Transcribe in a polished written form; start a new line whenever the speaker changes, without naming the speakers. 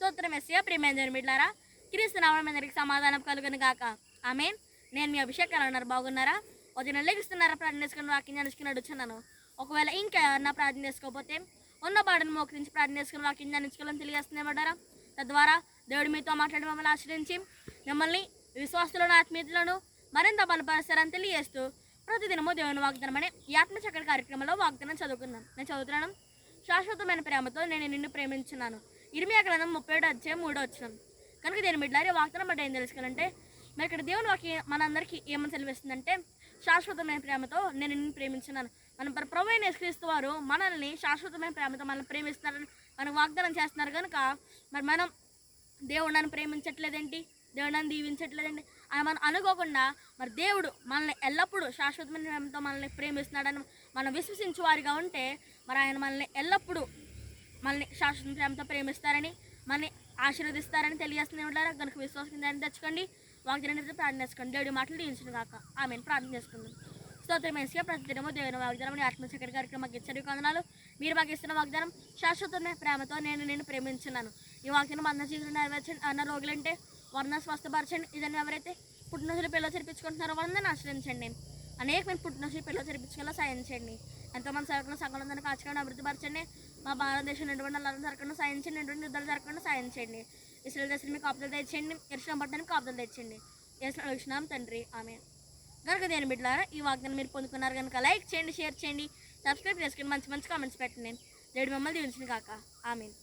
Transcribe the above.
స్తోత్రం యేసయ్యా. ప్రియమైన దేవుని బిడ్డలారా, క్రీస్తు నామమున మీ అందరికీ సమాధానం కలుగును గాక. ఆమేన్. నేను మీ అభిషేక్. ఎలా ఉన్నారు? బాగున్నారా? ఉదయం లెగుస్తున్నారా? ప్రార్థన చేసుకుని వాక్యం ధ్యానించుకుని అడుగుతున్నాను. ఒకవేళ ఇంకా ఎవరన్నా ప్రార్థన చేసుకోకపోతే ఉన్న బాడను మోకరించి ప్రార్థన చేసుకుని వాక్యం ధ్యానించుకోవాలని తెలియజేస్తున్నామంటారా? తద్వారా దేవుడు మీతో మాట్లాడి మమ్మల్ని ఆశ్రయించి మిమ్మల్ని విశ్వాసంలోను ఆత్మీయతలను మరింత బలపరుస్తారని తెలియజేస్తూ ప్రతిదినము దేవుని వాగ్దానం అనే ఈ ఆత్మచక్ర కార్యక్రమంలో వాగ్దానం చదువుకున్నాను. నేను చదువుతున్నాను. శాశ్వతమైన ప్రేమతో నేను నిన్ను ప్రేమించున్నాను. ఇర్మియా గ్రంథం 37:3 కనుక దేని బిడ్డలారా, వాగ్దానం బట్టి ఏం తెలుసుకోవాలంటే మరి ఇక్కడ దేవుని వాక్యం మనందరికీ ఏమని సెలవిస్తుందంటే శాశ్వతమైన ప్రేమతో నేను నిన్ను ప్రేమించున్నాను. మన ప్రభువైన యేసుక్రీస్తు వారు మనల్ని శాశ్వతమైన ప్రేమతో మనల్ని ప్రేమిస్తున్నారని మనకు వాగ్దానం చేస్తున్నారు. కనుక మరి మనం దేవుడు నన్ను ప్రేమించట్లేదేంటి, దేవుడు నన్ను దీవించట్లేదండి అని మనం అనుకోకుండా మరి దేవుడు మనల్ని ఎల్లప్పుడూ శాశ్వతమైన ప్రేమతో మనల్ని ప్రేమిస్తున్నాడని మనం విశ్వసించే వారిగా ఉంటే మరి ఆయన మనల్ని ఎల్లప్పుడూ మనల్ని శాశ్వత ప్రేమతో ప్రేమిస్తారని మనల్ని ఆశీర్వదిస్తారని తెలియజేస్తుంది. ఉంటారా కనుక విశ్వాసం దాన్ని తెచ్చుకోండి. వాగ్దానాన్ని ప్రార్థన చేసుకోండి. దేవుడి మాటలు దీవించను కాక. ఆమెను ప్రార్థన చేసుకుందాం. స్తోత్రం యేసయ్యా. ప్రతిదినము దేవుని వాగ్దానం ఆత్మచక్ర కార్యక్రమానికి ఇచ్చే వందనాలు. మీరు మాకు ఇస్తున్న వాగ్దానం శాశ్వతమైన ప్రేమతో నేను ప్రేమించున్నాను. ఈ వాక్యం మన జీవితంలో నెరవేర్చండి. అన్న రోగులంటే వారిని స్వస్థపరచండి. ఇదని ఎవరైతే పుట్టినరోజులు పిల్లలు జరిపించుకుంటున్నారో వారిని ఆశ్రయించండి. అనేకమైన పుట్టినరోజులు పిల్లలు జరిపించుకోవాలో సాయం చేయండి. ఎంతోమంది సరుకులు సకలందరినీ కాచుకొని అభివృద్ధి పరచండి. మా భారతదేశం ఎటువంటి అల్లరి జరగకుండా సాయం చేయండి. ఎటువంటి యుద్ధాలు జరగకుండా సాయం చేయండి. ఇస్రాయేల్ దేశాన్ని మీకు కాపుదలు తెచ్చండి. యెరూషలేము పట్టణానికి కాపుదలు తెచ్చండి. యేసునామమున తండ్రి, ఆమేన్. కనుక దేని బిడ్డలారా, ఈ వాగ్దానం మీరు పొందుకున్నారు కనుక లైక్ చేయండి, షేర్ చేయండి, సబ్స్క్రైబ్ చేసుకుని మంచి మంచి కామెంట్స్ పెట్టండి. దేవుడు మిమ్మల్ని దీవించును కాక. ఆమేన్.